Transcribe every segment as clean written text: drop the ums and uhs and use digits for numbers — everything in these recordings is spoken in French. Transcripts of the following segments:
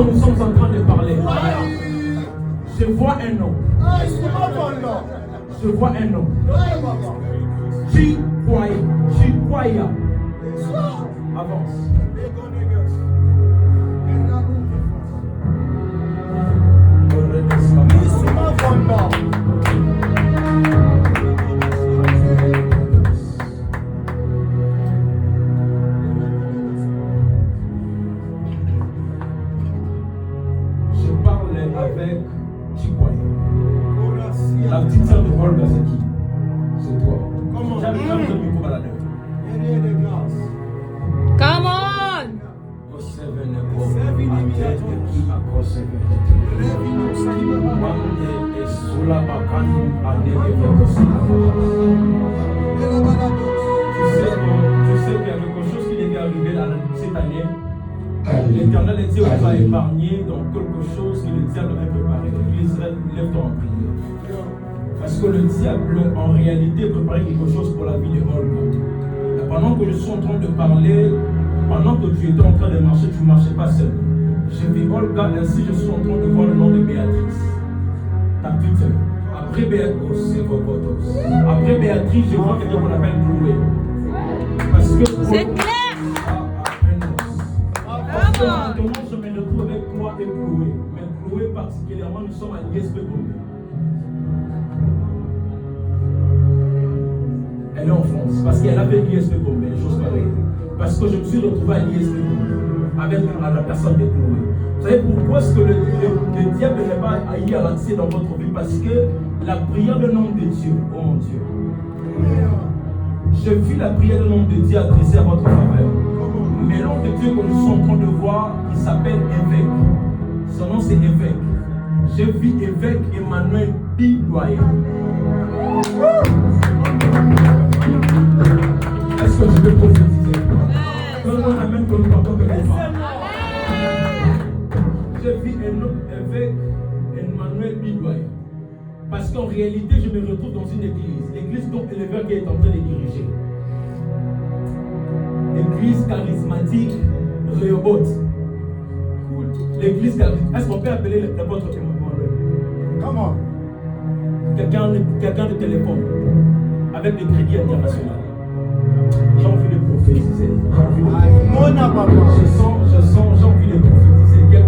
Nous sommes en train de parler. Je vois un homme. Je vois un homme. Chikwaya. Avance. Avec Chikwaya. La petite sœur de Olga, c'est qui? C'est toi. J'avais jamais de micro baladeur. Come on! Tu sais qu'il y a quelque chose qui devait arriver cette année. L'Éternel est Dieu vous a épargné dans quelque chose que le diable avait préparé. L'Israël, lève-toi en prière. Parce que le diable, en réalité, préparait quelque chose pour la vie de Olga. Et pendant que je suis en train de parler, pendant que tu étais en train de marcher, tu ne marchais pas seul. J'ai vu Olga, ainsi je suis en train de voir le nom de Béatrice. Ta petite sœur. Après Béatrice, je vois quelqu'un qu'on appelle Chloé. Parce que C'est clair! Maintenant, je me retrouve avec toi et Chloé. Mais Chloé, particulièrement, nous sommes à l'ISP Gombe. Elle est en France. Parce qu'elle avait l'ISP Gombe, les choses pareilles. Parce que je me suis retrouvé à l'ISP Gombe avec la personne de Chloé. Vous savez pourquoi est-ce que le diable n'est pas eu à l'accès dans votre vie? Parce que la prière de nom de Dieu, oh mon Dieu. J'ai vu la prière de nom de Dieu adressée à votre faveur. Mais l'homme de Dieu que nous sommes en train de voir, il s'appelle Évêque. Son nom c'est Évêque. J'ai vu Évêque Emmanuel Biloyer. Est-ce que je peux prophétiser? Donne-moi la main que nous partons de l'Évêque. J'ai vu Évêque Emmanuel Biloyer. Parce qu'en réalité, je me retrouve dans une église. L'église dont l'évêque est en train de diriger. L'église charismatique Rehoboth. L'église charismatique. Est-ce qu'on peut appeler l'apôtre Emmanuel? Comment? Quelqu'un de téléphone avec des crédits internationaux. J'ai envie de prophétiser. J'ai envie de prophétiser.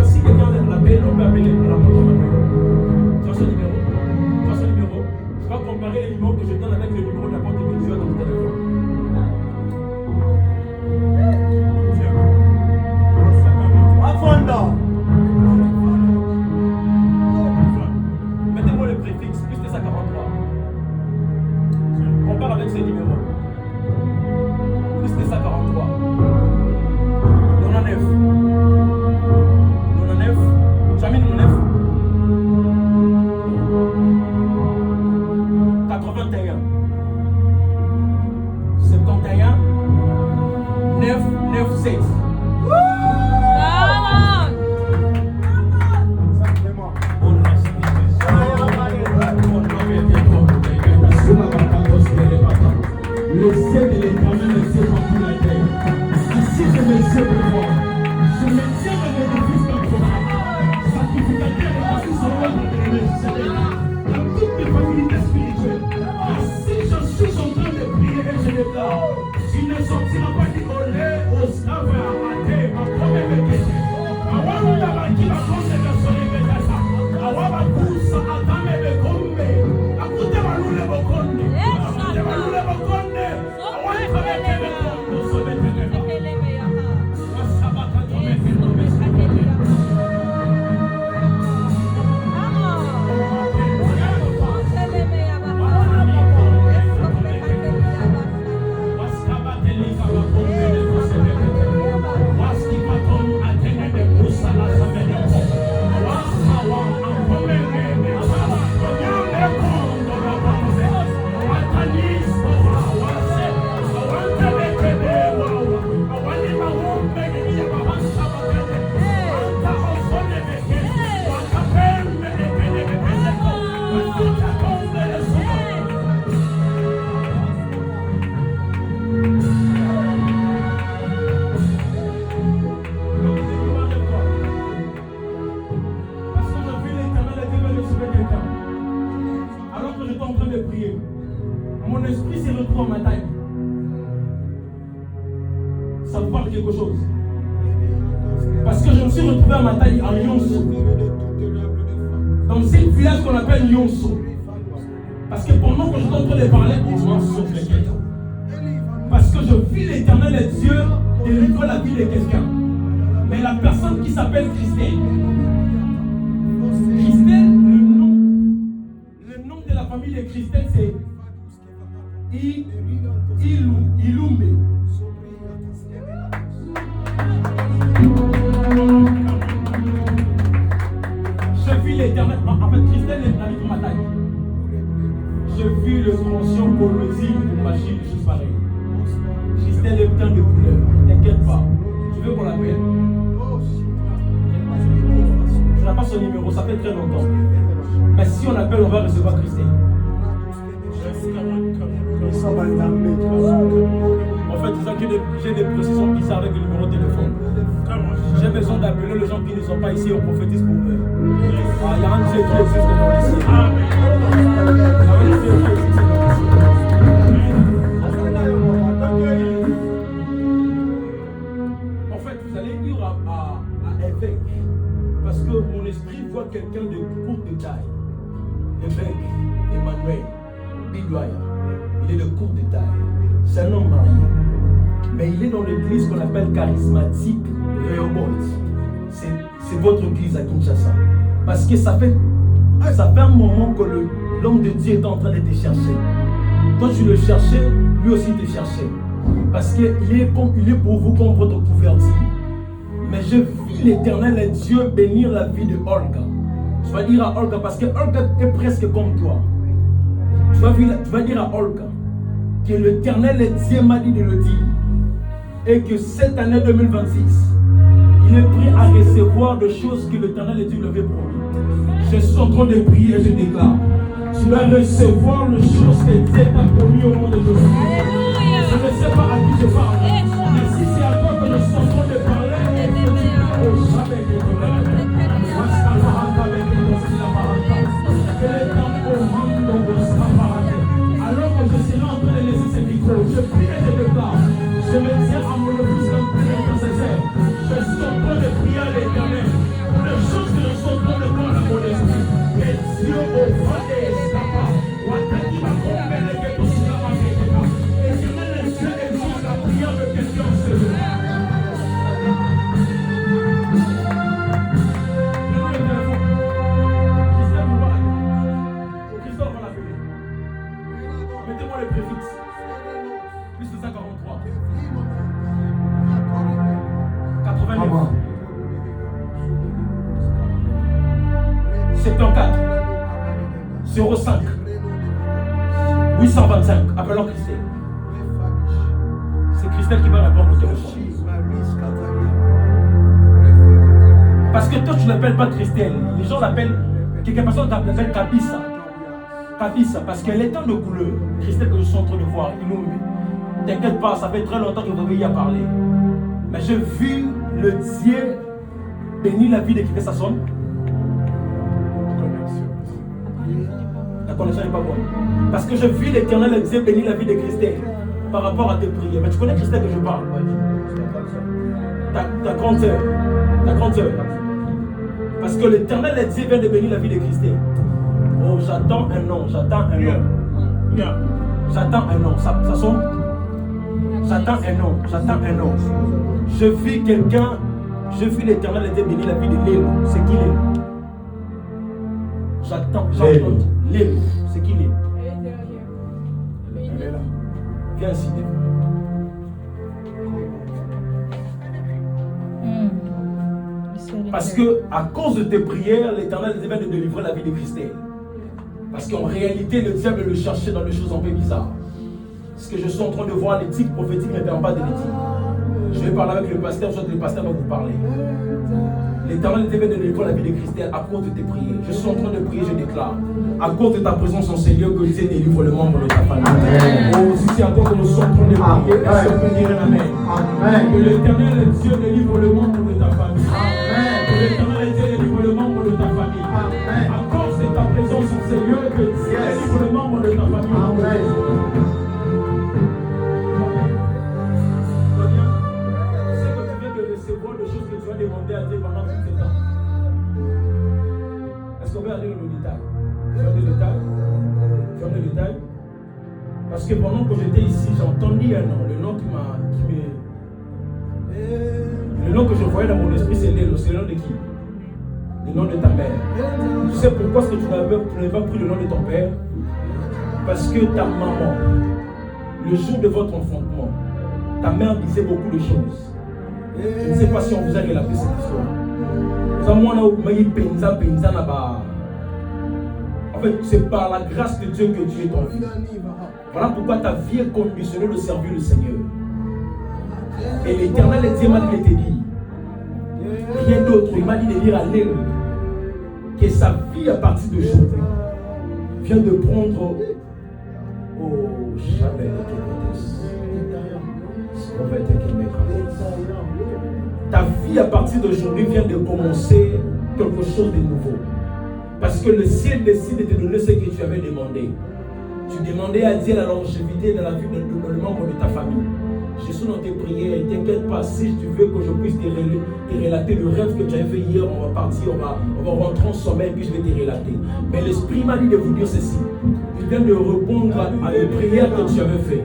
Si quelqu'un l'appelle, on peut appeler l'apôtre Emmanuel. Tu as son numéro? Je vais comparer les numéros que je donne avec le numéro de l'apôtre que tu as dans ton téléphone. Mettez-moi le préfixe, plus de 143. Compare avec ces numéros. Plus de 143. 99. 99. Jamais 99. 81. 71. 997. Le ciel de l'Éternel ne s'est pas plus la terre. Ainsi je me sais de voir. Je me tiens avec l'édifice d'un prophète. Sacrificateur et ainsi son œuvre de l'évangile. Dans toutes mes facilités spirituelles. Ainsi je suis en train de prier et je déclare. Tu ne sortiras pas du collet au slave à mater, ma première question. Awanda baki ma conseil de son événement. Awaba poussa à ta mère combe. Akute malule bokonde. Akute malule bokonde. mon esprit s'est retrouvé en Mathaï. Ça vous parle quelque chose? Parce que je me suis retrouvé à Mathaï, en Yonso. Dans ce village qu'on appelle Yonso. Parce que pendant que je suis en train de parler, on m'en sauve quelqu'un. Parce que je vis l'Éternel et Dieu délivrer la vie de quelqu'un. Mais la personne qui s'appelle Christelle. Christelle, le nom de la famille de Christelle, c'est Ilumbe. Je vis l'Éternel. En fait, Christelle est avec ma taille. Je vis le tension pour le dire pour machine, je suis pareil. Christelle est plein de couleurs. T'inquiète pas. Je veux qu'on l'appelle. Je n'ai pas son numéro, ça fait très longtemps. Mais si on appelle, on va recevoir Christelle. En fait, j'ai des précisions bizarres avec le numéro de téléphone. J'ai besoin d'appeler les gens qui ne sont pas ici, on prophétise pour eux. Il y a un Dieu qui existe dans le ici. En fait, vous allez dire à évêque, parce que mon esprit voit quelqu'un de courte de taille. L'évêque Emmanuel Bidoya, il est de courte de taille. C'est un homme marié. Mais il est dans l'église qu'on appelle charismatique Rehoboth. C'est votre église à Kinshasa. Parce que ça fait un moment que l'homme de Dieu est en train de te chercher. Toi tu le cherchais, lui aussi te cherchait. Parce qu'il est pour vous comme votre couverture. Mais je vis l'Éternel et Dieu bénir la vie de Olga. Tu vas dire à Olga, parce que Olga est presque comme toi. Tu vas dire à Olga que l'Éternel et Dieu m'a dit de le dire. Et que cette année 2026, il est prêt à recevoir des choses que l'Éternel et Dieu lui avait promis. Je suis en train de prier et je déclare. Tu vas recevoir les choses que Dieu t'a promis au monde de Dieu. Je ne sais pas à qui je parle. Mais si c'est à toi que je suis en train de parler, alors que je serai en train de laisser ce micro, je prie et je déclare. Je me tiens à mon office comme prière intercesseur. Je suis en train de prier à l'Éternel pour les choses que je suis en train de voir dans mon esprit. Et Dieu au fond des escapades, ou à qui va comprendre que tout cela va m'aider. Éternel, Dieu exauce la prière de quelqu'un seul. Christophe va l'appeler. Mettez-moi le préfixe. Plus de 143. 89. 74. 05. 825. Appelons Christelle. C'est Christelle qui va répondre au téléphone. Parce que toi tu n'appelles pas Christelle. Les gens l'appellent. Quelques personnes t'appellent Kabissa. Kabissa, parce qu'elle est en de couleur. Christelle que je suis en train de voir. T'inquiète pas, ça fait très longtemps que vous avez y à parler. Mais j'ai vu le Dieu bénir la vie de qui ça sonne. La connexion n'est pas bonne. Parce que je vis l'Éternel et Dieu bénir la vie de Christelle par rapport à tes prières. Mais tu connais Christelle que je parle. Ta grande sœur. Ta grande sœur. Parce que l'Éternel et Dieu vient de bénir la vie de Christelle. Oh, j'attends un nom. J'attends un nom. Ça sonne. J'attends un nom. Je vis quelqu'un. Je vis l'Éternel et Dieu bénir la vie de Lélo. C'est qui Lélo? J'attends. Lélo. C'est qui Lélo? Elle est là. Viens ici. Parce que à cause de tes prières, l'Éternel vient de délivrer la vie de Christelle. Parce qu'en réalité, le diable le cherchait dans des choses un peu bizarres. Ce que je suis en train de voir, l'éthique prophétique ne permet pas de l'éthique. Je vais parler avec le pasteur, soit le pasteur va vous parler. L'Éternel vient de délivrer la vie de Christelle à cause de tes prières. Je suis en train de prier, je déclare. À cause de ta présence en Seigneur, que Dieu délivre le membre de ta famille. Oh, si c'est à toi que nous sommes en train de prier, est-ce qu'on peut dire un amen? Que l'Éternel Dieu délivre le membre de ta famille. Que l'Éternel Dieu délivre le membre de ta famille. À cause de ta présence en Seigneur, que Dieu délivre le membre de ta famille. détail. Parce que pendant que j'étais ici, j'ai entendu un nom. Le nom que je voyais dans mon esprit, c'est le nom de qui? Le nom de ta mère. Tu sais pourquoi est-ce que tu n'avais pas pris le nom de ton père? Parce que ta maman, le jour de votre enfantement, ta mère disait beaucoup de choses. Je ne sais pas si on vous a relaté cette histoire. En fait, c'est par la grâce de Dieu que tu es ton fils. Voilà pourquoi ta vie est conditionnée de servir le Seigneur. Et l'Éternel m'a dit, rien d'autre. Il m'a dit de dire à l'Élu que sa vie à partir d'aujourd'hui vient de prendre ta vie à partir d'aujourd'hui vient de commencer quelque chose de nouveau. Parce que le ciel décide de te donner ce que tu avais demandé. Tu demandais à Dieu la longévité dans la vie de membre de ta famille. Je suis dans tes prières, t'inquiète pas, si tu veux que je puisse te relater le rêve que tu avais fait hier, on va partir, on va rentrer en sommeil, puis je vais te relater. Mais l'Esprit m'a dit de vous dire ceci. Tu viens de répondre à les prières que tu avais fait.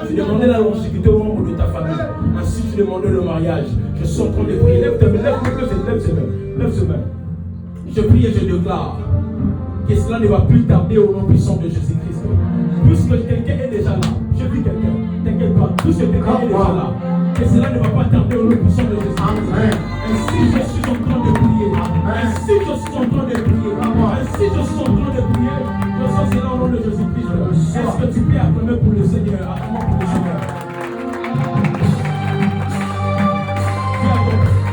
Tu demandais la longévité aux membres de ta famille. Ainsi tu demandais le mariage. Je suis en train de prier. Lève tes mains. Je prie et je déclare que cela ne va plus tarder au nom puissant de Jésus-Christ. Puisque quelqu'un est déjà là, je vis quelqu'un, t'inquiète pas, puisque quelqu'un est déjà là, que cela ne va pas tarder au nom puissant de Jésus-Christ. Ainsi je suis en train de prier, ainsi je suis en train de prier, ainsi je suis en train de prier, je sens cela au nom de Jésus-Christ. Est-ce que tu peux acclamer pour le Seigneur, acclamer pour le Seigneur?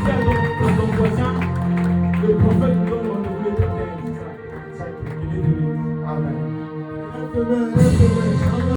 Tiens donc, voisin, le prophète nous donne rendez-vous le 31. Amen.